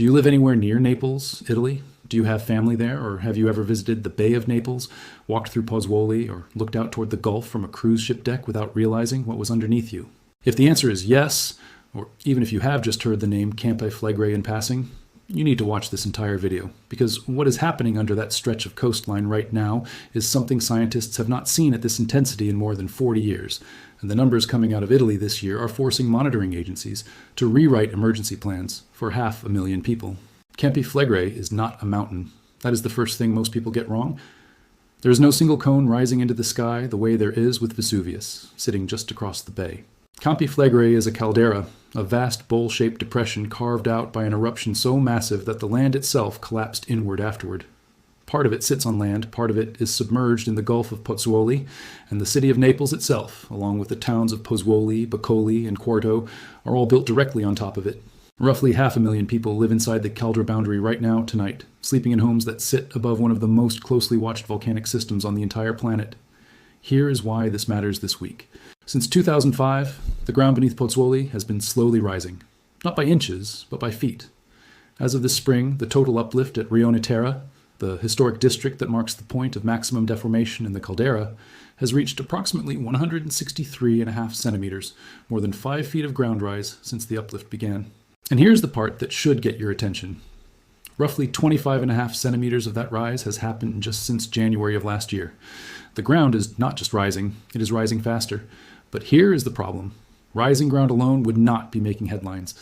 Do you live anywhere near Naples, Italy? Do you have family there, or have you ever visited the Bay of Naples, walked through Pozzuoli, or looked out toward the Gulf from a cruise ship deck without realizing what was underneath you? If the answer is yes, or even if you have just heard the name Campi Flegrei in passing, you need to watch this entire video, because what is happening under that stretch of coastline right now is something scientists have not seen at this intensity in more than 40 years, and the numbers coming out of Italy this year are forcing monitoring agencies to rewrite emergency plans for 500,000 people. Campi Flegrei is not a mountain. That is the first thing most people get wrong. There is no single cone rising into the sky the way there is with Vesuvius, sitting just across the bay. Campi Flegrei is a caldera, a vast bowl-shaped depression carved out by an eruption so massive that the land itself collapsed inward afterward. Part of it sits on land, part of it is submerged in the Gulf of Pozzuoli, and the city of Naples itself, along with the towns of Pozzuoli, Boccoli, and Quarto, are all built directly on top of it. Roughly 500,000 people live inside the caldera boundary right now, tonight, sleeping in homes that sit above one of the most closely watched volcanic systems on the entire planet. Here is why this matters this week. Since 2005, the ground beneath Pozzuoli has been slowly rising, not by inches, but by feet. As of this spring, the total uplift at Rione Terra, the historic district that marks the point of maximum deformation in the caldera, has reached approximately 163.5 centimeters, more than 5 feet of ground rise since the uplift began. And here's the part that should get your attention. Roughly 25.5 centimeters of that rise has happened just since January of last year. The ground is not just rising, it is rising faster. But here is the problem. Rising ground alone would not be making headlines.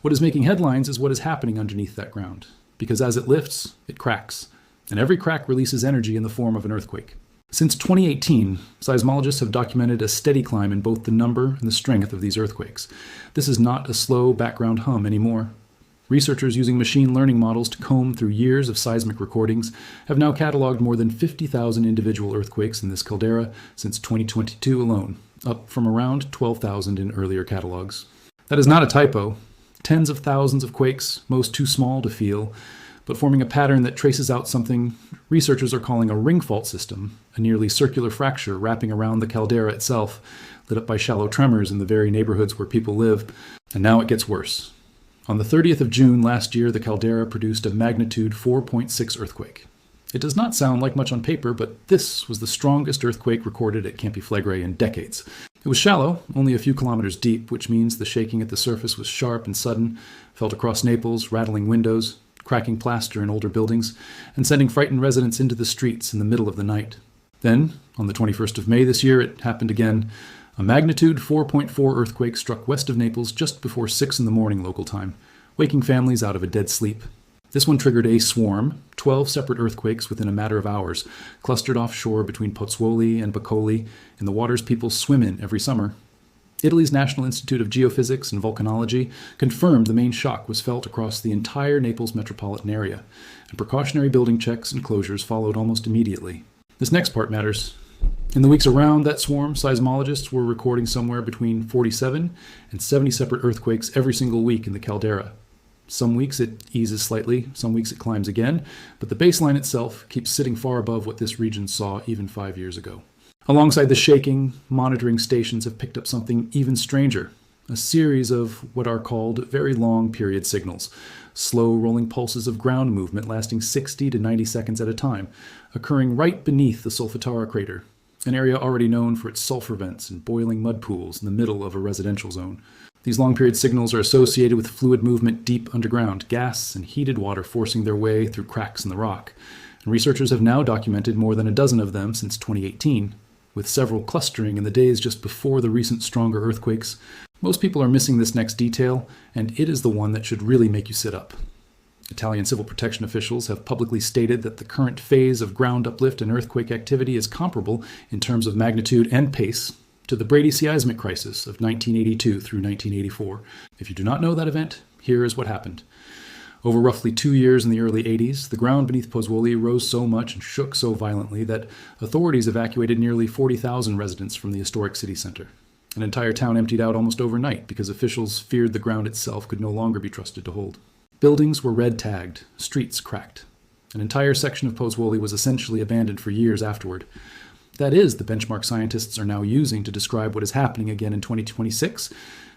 What is making headlines is what is happening underneath that ground. Because as it lifts, it cracks. And every crack releases energy in the form of an earthquake. Since 2018, seismologists have documented a steady climb in both the number and the strength of these earthquakes. This is not a slow background hum anymore. Researchers using machine learning models to comb through years of seismic recordings have now cataloged more than 50,000 individual earthquakes in this caldera since 2022 alone, up from around 12,000 in earlier catalogs. That is not a typo. Tens of thousands of quakes, most too small to feel, but forming a pattern that traces out something researchers are calling a ring fault system, a nearly circular fracture wrapping around the caldera itself, lit up by shallow tremors in the very neighborhoods where people live. And now it gets worse. On the 30th of June last year, the caldera produced a magnitude 4.6 earthquake. It does not sound like much on paper, but this was the strongest earthquake recorded at Campi Flegrei in decades. It was shallow, only a few kilometers deep, which means the shaking at the surface was sharp and sudden, felt across Naples, rattling windows, cracking plaster in older buildings, and sending frightened residents into the streets in the middle of the night. Then, on the 21st of May this year, it happened again. A magnitude 4.4 earthquake struck west of Naples just before 6 in the morning local time, waking families out of a dead sleep. This one triggered a swarm, 12 separate earthquakes within a matter of hours, clustered offshore between Pozzuoli and Boccoli, in the waters people swim in every summer. Italy's National Institute of Geophysics and Volcanology confirmed the main shock was felt across the entire Naples metropolitan area, and precautionary building checks and closures followed almost immediately. This next part matters. In the weeks around that swarm, seismologists were recording somewhere between 47 and 70 separate earthquakes every single week in the caldera. Some weeks it eases slightly, some weeks it climbs again, but the baseline itself keeps sitting far above what this region saw even 5 years ago. Alongside the shaking, monitoring stations have picked up something even stranger, a series of what are called very long period signals, slow rolling pulses of ground movement lasting 60 to 90 seconds at a time, occurring right beneath the Solfatara crater, an area already known for its sulfur vents and boiling mud pools in the middle of a residential zone. These long-period signals are associated with fluid movement deep underground, gas and heated water forcing their way through cracks in the rock. And researchers have now documented more than a dozen of them since 2018, with several clustering in the days just before the recent stronger earthquakes. Most people are missing this next detail, and it is the one that should really make you sit up. Italian civil protection officials have publicly stated that the current phase of ground uplift and earthquake activity is comparable in terms of magnitude and pace to the bradyseismic crisis of 1982 through 1984. If you do not know that event, here is what happened. Over roughly 2 years in the early 80s, the ground beneath Pozzuoli rose so much and shook so violently that authorities evacuated nearly 40,000 residents from the historic city center. An entire town emptied out almost overnight because officials feared the ground itself could no longer be trusted to hold. Buildings were red-tagged, streets cracked. An entire section of Pozzuoli was essentially abandoned for years afterward. That is the benchmark scientists are now using to describe what is happening again in 2026,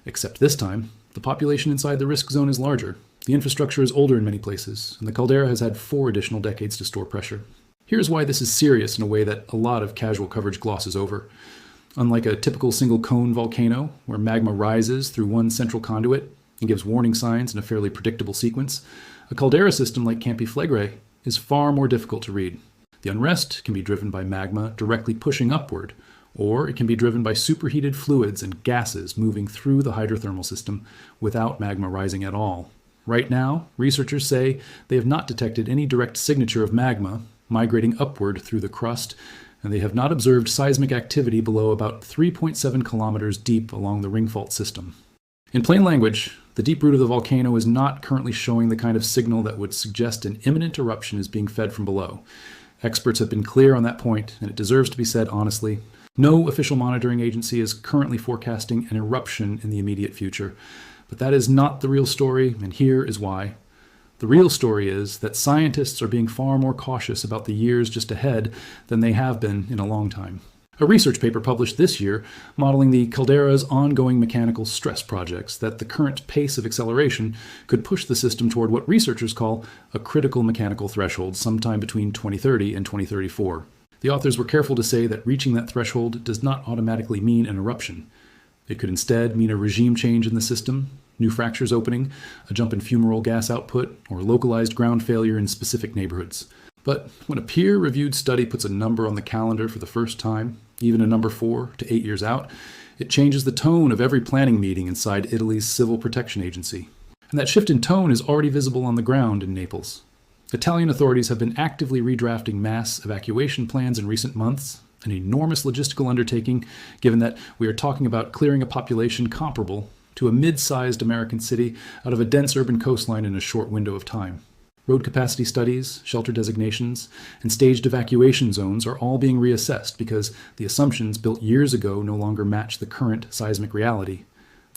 except this time, the population inside the risk zone is larger. The infrastructure is older in many places, and the caldera has had 4 additional decades to store pressure. Here's why this is serious in a way that a lot of casual coverage glosses over. Unlike a typical single cone volcano, where magma rises through one central conduit and gives warning signs in a fairly predictable sequence, a caldera system like Campi Flegrei is far more difficult to read. The unrest can be driven by magma directly pushing upward, or it can be driven by superheated fluids and gases moving through the hydrothermal system without magma rising at all. Right now, researchers say they have not detected any direct signature of magma migrating upward through the crust, and they have not observed seismic activity below about 3.7 kilometers deep along the ring fault system. In plain language, the deep root of the volcano is not currently showing the kind of signal that would suggest an imminent eruption is being fed from below. Experts have been clear on that point, and it deserves to be said honestly. No official monitoring agency is currently forecasting an eruption in the immediate future. But that is not the real story, and here is why. The real story is that scientists are being far more cautious about the years just ahead than they have been in a long time. A research paper published this year modeling the caldera's ongoing mechanical stress projects that the current pace of acceleration could push the system toward what researchers call a critical mechanical threshold sometime between 2030 and 2034. The authors were careful to say that reaching that threshold does not automatically mean an eruption. It could instead mean a regime change in the system, new fractures opening, a jump in fumarole gas output, or localized ground failure in specific neighborhoods. But when a peer-reviewed study puts a number on the calendar for the first time, even a number 4 to 8 years out, it changes the tone of every planning meeting inside Italy's Civil Protection Agency. And that shift in tone is already visible on the ground in Naples. Italian authorities have been actively redrafting mass evacuation plans in recent months, an enormous logistical undertaking given that we are talking about clearing a population comparable to a mid-sized American city out of a dense urban coastline in a short window of time. Road capacity studies, shelter designations, and staged evacuation zones are all being reassessed because the assumptions built years ago no longer match the current seismic reality.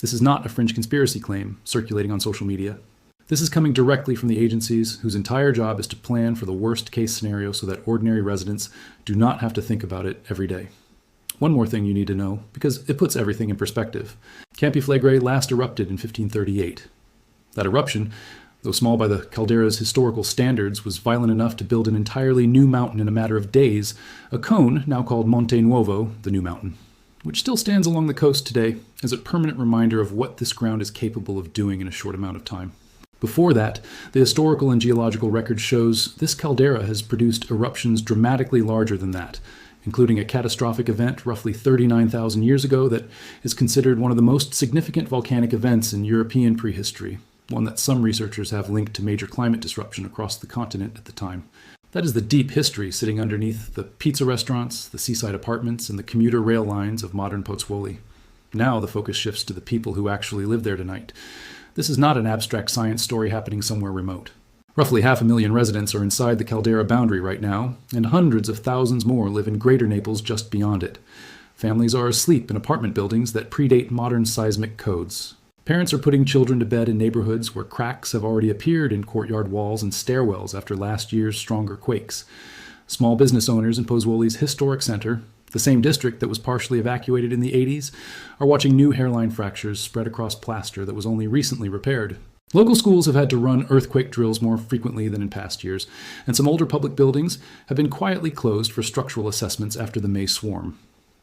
This is not a fringe conspiracy claim circulating on social media. This is coming directly from the agencies whose entire job is to plan for the worst-case scenario so that ordinary residents do not have to think about it every day. One more thing you need to know, because it puts everything in perspective. Campi Flegrei last erupted in 1538. That eruption, though small by the caldera's historical standards, was violent enough to build an entirely new mountain in a matter of days, a cone now called Monte Nuovo, the New Mountain, which still stands along the coast today as a permanent reminder of what this ground is capable of doing in a short amount of time. Before that, the historical and geological record shows this caldera has produced eruptions dramatically larger than that, including a catastrophic event roughly 39,000 years ago that is considered one of the most significant volcanic events in European prehistory, one that some researchers have linked to major climate disruption across the continent at the time. That is the deep history sitting underneath the pizza restaurants, the seaside apartments, and the commuter rail lines of modern Pozzuoli. Now the focus shifts to the people who actually live there tonight. This is not an abstract science story happening somewhere remote. Roughly 500,000 residents are inside the caldera boundary right now, and hundreds of thousands more live in greater Naples just beyond it. Families are asleep in apartment buildings that predate modern seismic codes. Parents are putting children to bed in neighborhoods where cracks have already appeared in courtyard walls and stairwells after last year's stronger quakes. Small business owners in Pozzuoli's historic center, the same district that was partially evacuated in the 80s, are watching new hairline fractures spread across plaster that was only recently repaired. Local schools have had to run earthquake drills more frequently than in past years, and some older public buildings have been quietly closed for structural assessments after the May swarm.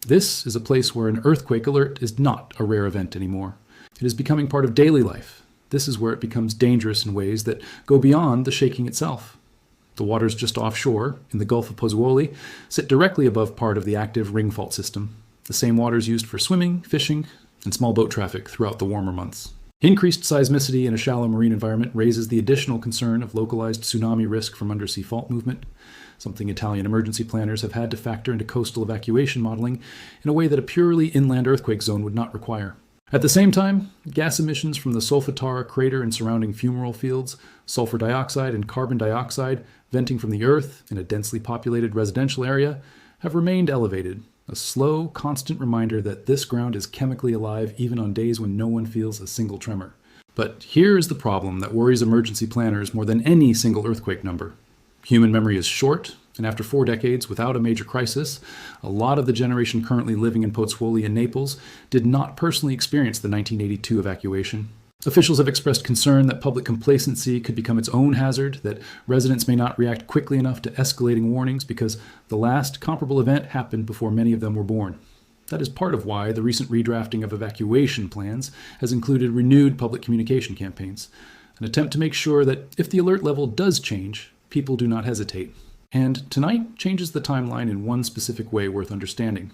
This is a place where an earthquake alert is not a rare event anymore. It is becoming part of daily life. This is where it becomes dangerous in ways that go beyond the shaking itself. The waters just offshore, in the Gulf of Pozzuoli, sit directly above part of the active ring fault system, the same waters used for swimming, fishing, and small boat traffic throughout the warmer months. Increased seismicity in a shallow marine environment raises the additional concern of localized tsunami risk from undersea fault movement, something Italian emergency planners have had to factor into coastal evacuation modeling in a way that a purely inland earthquake zone would not require. At the same time, gas emissions from the Solfatara crater and surrounding fumarole fields, sulfur dioxide and carbon dioxide venting from the earth in a densely populated residential area, have remained elevated, a slow, constant reminder that this ground is chemically alive even on days when no one feels a single tremor. But here is the problem that worries emergency planners more than any single earthquake number. Human memory is short, And after 4 decades without a major crisis, a lot of the generation currently living in Pozzuoli and Naples did not personally experience the 1982 evacuation. Officials have expressed concern that public complacency could become its own hazard, that residents may not react quickly enough to escalating warnings because the last comparable event happened before many of them were born. That is part of why the recent redrafting of evacuation plans has included renewed public communication campaigns, an attempt to make sure that if the alert level does change, people do not hesitate. And tonight changes the timeline in one specific way worth understanding.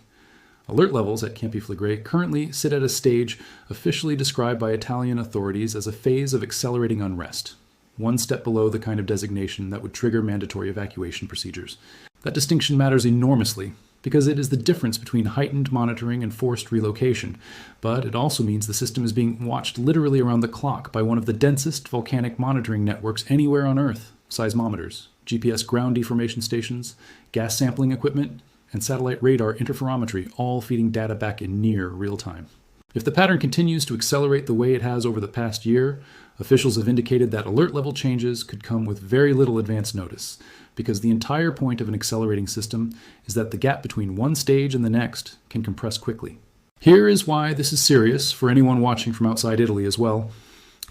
Alert levels at Campi Flegrei currently sit at a stage officially described by Italian authorities as a phase of accelerating unrest, one step below the kind of designation that would trigger mandatory evacuation procedures. That distinction matters enormously because it is the difference between heightened monitoring and forced relocation, but it also means the system is being watched literally around the clock by one of the densest volcanic monitoring networks anywhere on Earth, seismometers, GPS ground deformation stations, gas sampling equipment, and satellite radar interferometry, all feeding data back in near real time. If the pattern continues to accelerate the way it has over the past year, officials have indicated that alert level changes could come with very little advance notice, because the entire point of an accelerating system is that the gap between one stage and the next can compress quickly. Here is why this is serious for anyone watching from outside Italy as well.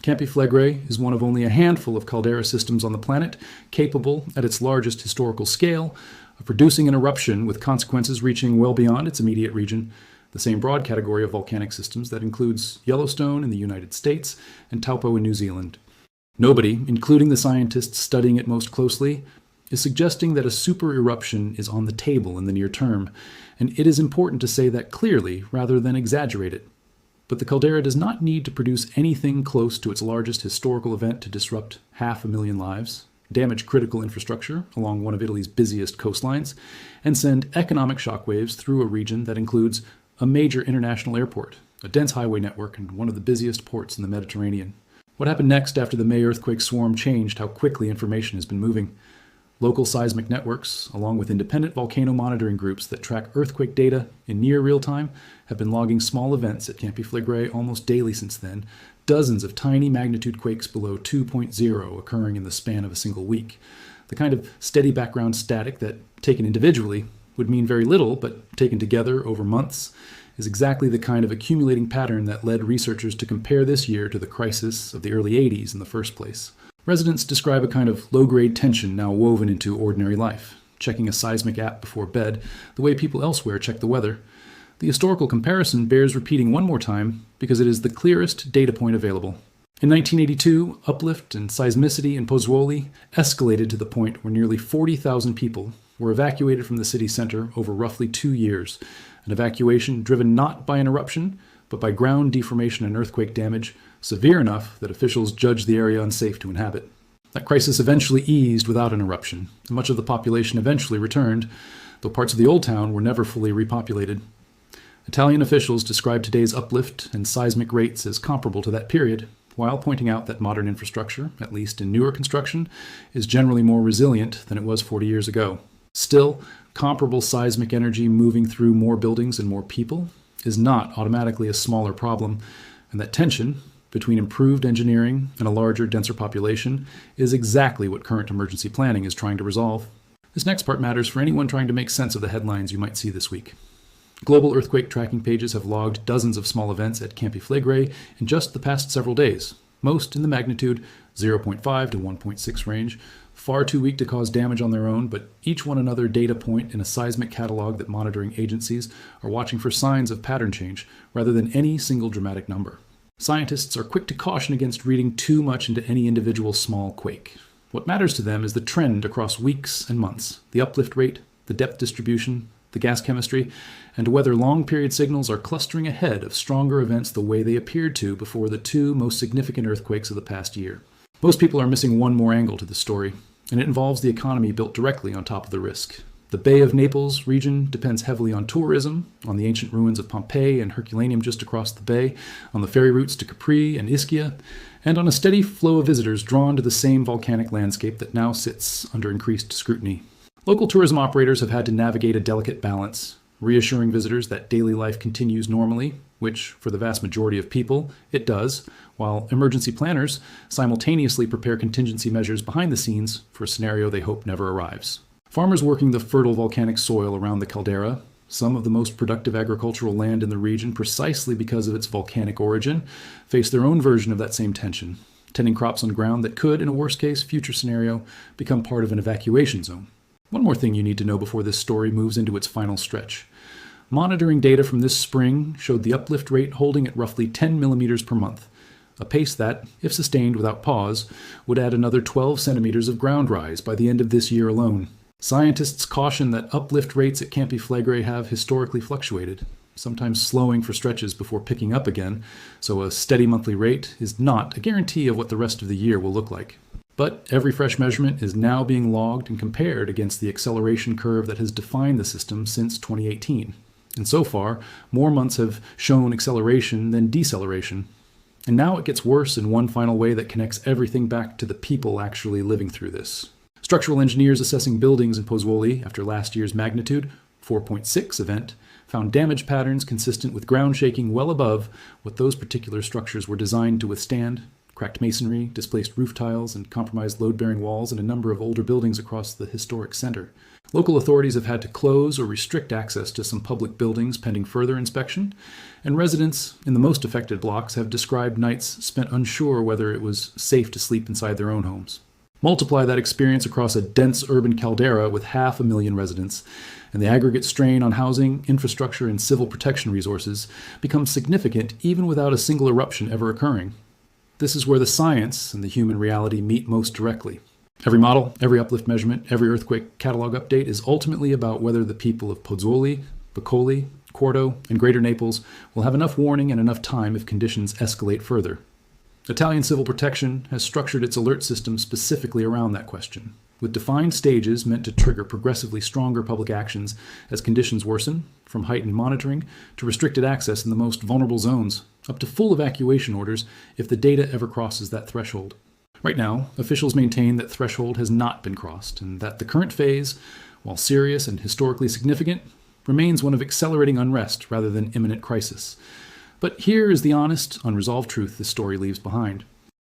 Campi Flegrei is one of only a handful of caldera systems on the planet capable, at its largest historical scale, of producing an eruption with consequences reaching well beyond its immediate region, the same broad category of volcanic systems that includes Yellowstone in the United States and Taupo in New Zealand. Nobody, including the scientists studying it most closely, is suggesting that a super eruption is on the table in the near term, and it is important to say that clearly rather than exaggerate it. But the caldera does not need to produce anything close to its largest historical event to disrupt 500,000 lives, damage critical infrastructure along one of Italy's busiest coastlines, and send economic shockwaves through a region that includes a major international airport, a dense highway network, and one of the busiest ports in the Mediterranean. What happened next after the May earthquake swarm changed how quickly information has been moving. Local seismic networks, along with independent volcano monitoring groups that track earthquake data in near real time, have been logging small events at Campi Flegrei almost daily since then, dozens of tiny magnitude quakes below 2.0 occurring in the span of a single week. The kind of steady background static that, taken individually, would mean very little, but taken together over months, is exactly the kind of accumulating pattern that led researchers to compare this year to the crisis of the early 80s in the first place. Residents describe a kind of low-grade tension now woven into ordinary life, checking a seismic app before bed, the way people elsewhere check the weather. The historical comparison bears repeating one more time because it is the clearest data point available. In 1982, uplift and seismicity in Pozzuoli escalated to the point where nearly 40,000 people were evacuated from the city center over roughly 2 years, an evacuation driven not by an eruption, but by ground deformation and earthquake damage, severe enough that officials judged the area unsafe to inhabit. That crisis eventually eased without an eruption, and much of the population eventually returned, though parts of the old town were never fully repopulated. Italian officials describe today's uplift and seismic rates as comparable to that period, while pointing out that modern infrastructure, at least in newer construction, is generally more resilient than it was 40 years ago. Still, comparable seismic energy moving through more buildings and more people is not automatically a smaller problem, and that tension between improved engineering and a larger, denser population is exactly what current emergency planning is trying to resolve. This next part matters for anyone trying to make sense of the headlines you might see this week. Global earthquake tracking pages have logged dozens of small events at Campi Flegrei in just the past several days, most in the magnitude 0.5 to 1.6 range, far too weak to cause damage on their own, but each one another data point in a seismic catalog that monitoring agencies are watching for signs of pattern change rather than any single dramatic number. Scientists are quick to caution against reading too much into any individual small quake. What matters to them is the trend across weeks and months, the uplift rate, the depth distribution, the gas chemistry, and whether long-period signals are clustering ahead of stronger events the way they appeared to before the 2 most significant earthquakes of the past year. Most people are missing one more angle to the story, and it involves the economy built directly on top of the risk. The Bay of Naples region depends heavily on tourism, on the ancient ruins of Pompeii and Herculaneum just across the bay, on the ferry routes to Capri and Ischia, and on a steady flow of visitors drawn to the same volcanic landscape that now sits under increased scrutiny. Local tourism operators have had to navigate a delicate balance, reassuring visitors that daily life continues normally, which, for the vast majority of people, it does, while emergency planners simultaneously prepare contingency measures behind the scenes for a scenario they hope never arrives. Farmers working the fertile volcanic soil around the caldera, some of the most productive agricultural land in the region precisely because of its volcanic origin, face their own version of that same tension, tending crops on ground that could, in a worst-case future scenario, become part of an evacuation zone. One more thing you need to know before this story moves into its final stretch. Monitoring data from this spring showed the uplift rate holding at roughly 10 millimeters per month, a pace that, if sustained without pause, would add another 12 centimeters of ground rise by the end of this year alone. Scientists caution that uplift rates at Campi Flegrei have historically fluctuated, sometimes slowing for stretches before picking up again, so a steady monthly rate is not a guarantee of what the rest of the year will look like. But every fresh measurement is now being logged and compared against the acceleration curve that has defined the system since 2018. And so far, more months have shown acceleration than deceleration. And now it gets worse in one final way that connects everything back to the people actually living through this. Structural engineers assessing buildings in Pozzuoli after last year's magnitude 4.6 event found damage patterns consistent with ground shaking well above what those particular structures were designed to withstand. Cracked masonry, displaced roof tiles, and compromised load-bearing walls in a number of older buildings across the historic center. Local authorities have had to close or restrict access to some public buildings pending further inspection, and residents in the most affected blocks have described nights spent unsure whether it was safe to sleep inside their own homes. Multiply that experience across a dense urban caldera with 500,000 residents, and the aggregate strain on housing, infrastructure, and civil protection resources becomes significant even without a single eruption ever occurring. This is where the science and the human reality meet most directly. Every model, every uplift measurement, every earthquake catalog update is ultimately about whether the people of Pozzuoli, Boccoli, Quarto, and Greater Naples will have enough warning and enough time if conditions escalate further. Italian civil protection has structured its alert system specifically around that question, with defined stages meant to trigger progressively stronger public actions as conditions worsen, from heightened monitoring to restricted access in the most vulnerable zones, up to full evacuation orders if the data ever crosses that threshold. Right now, officials maintain that threshold has not been crossed, and that the current phase, while serious and historically significant, remains one of accelerating unrest rather than imminent crisis. But here is the honest, unresolved truth this story leaves behind.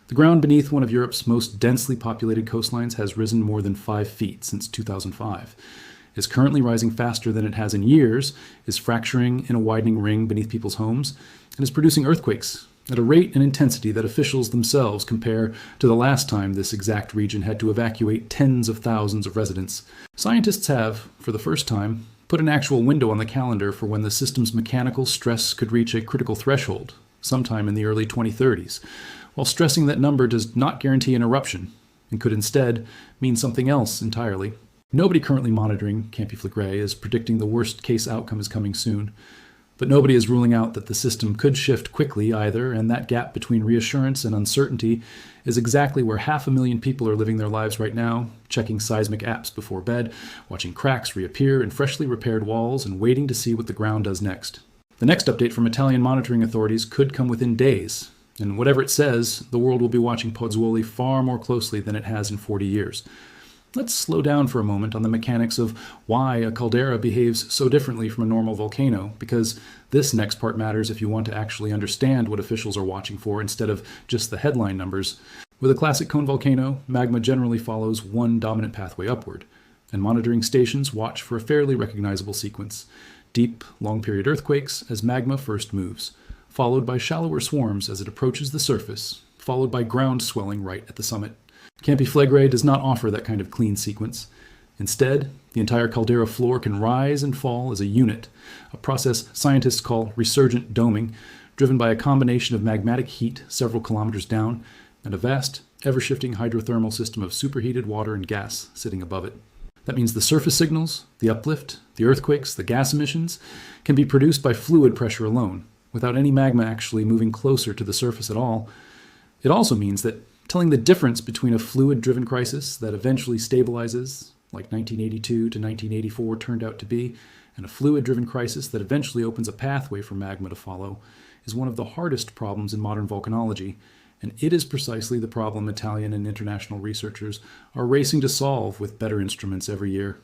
The ground beneath one of Europe's most densely populated coastlines has risen more than 5 feet since 2005, is currently rising faster than it has in years, is fracturing in a widening ring beneath people's homes, and is producing earthquakes at a rate and intensity that officials themselves compare to the last time this exact region had to evacuate tens of thousands of residents. Scientists have, for the first time, put an actual window on the calendar for when the system's mechanical stress could reach a critical threshold, sometime in the early 2030s, while stressing that number does not guarantee an eruption, and could instead mean something else entirely. Nobody currently monitoring Campi Flegrei is predicting the worst-case outcome is coming soon, but nobody is ruling out that the system could shift quickly either, and that gap between reassurance and uncertainty is exactly where 500,000 people are living their lives right now, checking seismic apps before bed, watching cracks reappear in freshly repaired walls, and waiting to see what the ground does next. The next update from Italian monitoring authorities could come within days, and whatever it says, the world will be watching Pozzuoli far more closely than it has in 40 years. Let's slow down for a moment on the mechanics of why a caldera behaves so differently from a normal volcano, because this next part matters if you want to actually understand what officials are watching for instead of just the headline numbers. With a classic cone volcano, magma generally follows one dominant pathway upward, and monitoring stations watch for a fairly recognizable sequence: deep, long-period earthquakes as magma first moves, followed by shallower swarms as it approaches the surface, followed by ground swelling right at the summit. Campi Flegrei does not offer that kind of clean sequence. Instead, the entire caldera floor can rise and fall as a unit, a process scientists call resurgent doming, driven by a combination of magmatic heat several kilometers down and a vast, ever-shifting hydrothermal system of superheated water and gas sitting above it. That means the surface signals, the uplift, the earthquakes, the gas emissions, can be produced by fluid pressure alone, without any magma actually moving closer to the surface at all. It also means that telling the difference between a fluid-driven crisis that eventually stabilizes, like 1982 to 1984 turned out to be, and a fluid-driven crisis that eventually opens a pathway for magma to follow, is one of the hardest problems in modern volcanology, and it is precisely the problem Italian and international researchers are racing to solve with better instruments every year.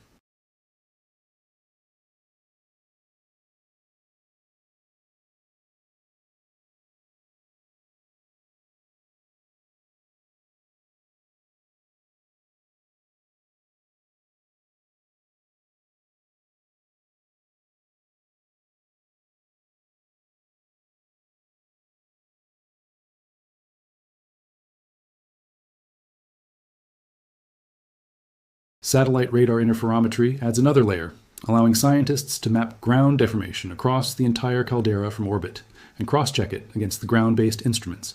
Satellite radar interferometry adds another layer, allowing scientists to map ground deformation across the entire caldera from orbit and cross-check it against the ground-based instruments.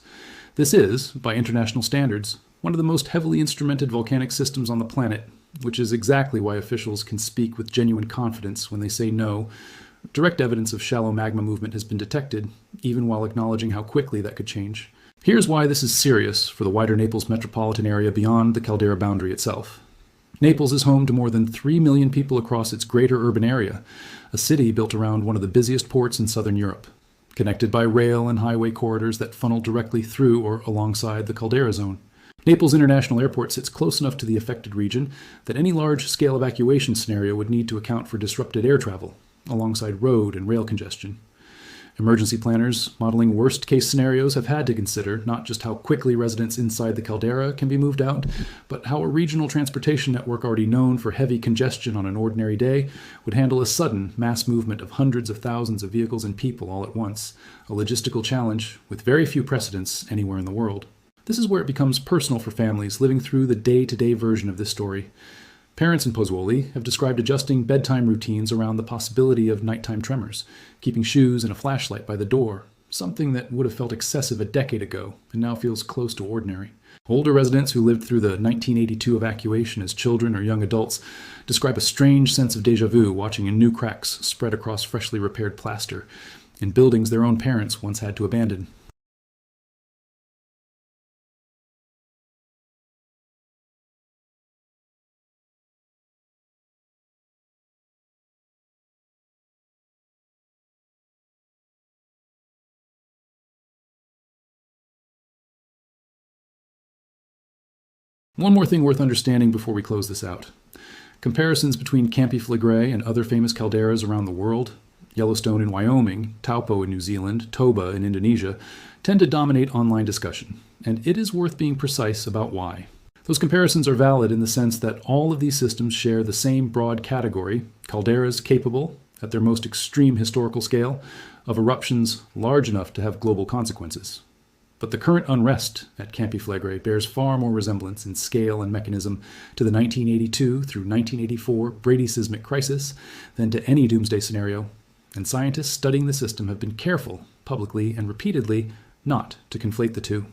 This is, by international standards, one of the most heavily instrumented volcanic systems on the planet, which is exactly why officials can speak with genuine confidence when they say no. Direct evidence of shallow magma movement has been detected, even while acknowledging how quickly that could change. Here's why this is serious for the wider Naples metropolitan area beyond the caldera boundary itself. Naples is home to more than 3 million people across its greater urban area, a city built around one of the busiest ports in southern Europe, connected by rail and highway corridors that funnel directly through or alongside the caldera zone. Naples International Airport sits close enough to the affected region that any large-scale evacuation scenario would need to account for disrupted air travel, alongside road and rail congestion. Emergency planners modeling worst-case scenarios have had to consider not just how quickly residents inside the caldera can be moved out, but how a regional transportation network already known for heavy congestion on an ordinary day would handle a sudden mass movement of hundreds of thousands of vehicles and people all at once, a logistical challenge with very few precedents anywhere in the world. This is where it becomes personal for families living through the day-to-day version of this story. Parents in Pozzuoli have described adjusting bedtime routines around the possibility of nighttime tremors, keeping shoes and a flashlight by the door, something that would have felt excessive a decade ago and now feels close to ordinary. Older residents who lived through the 1982 evacuation as children or young adults describe a strange sense of déjà vu watching new cracks spread across freshly repaired plaster in buildings their own parents once had to abandon. One more thing worth understanding before we close this out. Comparisons between Campi Flegrei and other famous calderas around the world, Yellowstone in Wyoming, Taupo in New Zealand, Toba in Indonesia, tend to dominate online discussion, and it is worth being precise about why. Those comparisons are valid in the sense that all of these systems share the same broad category, calderas capable, at their most extreme historical scale, of eruptions large enough to have global consequences. But the current unrest at Campi Flegrei bears far more resemblance in scale and mechanism to the 1982 through 1984 bradyseismic crisis than to any doomsday scenario, and scientists studying the system have been careful, publicly and repeatedly, not to conflate the two.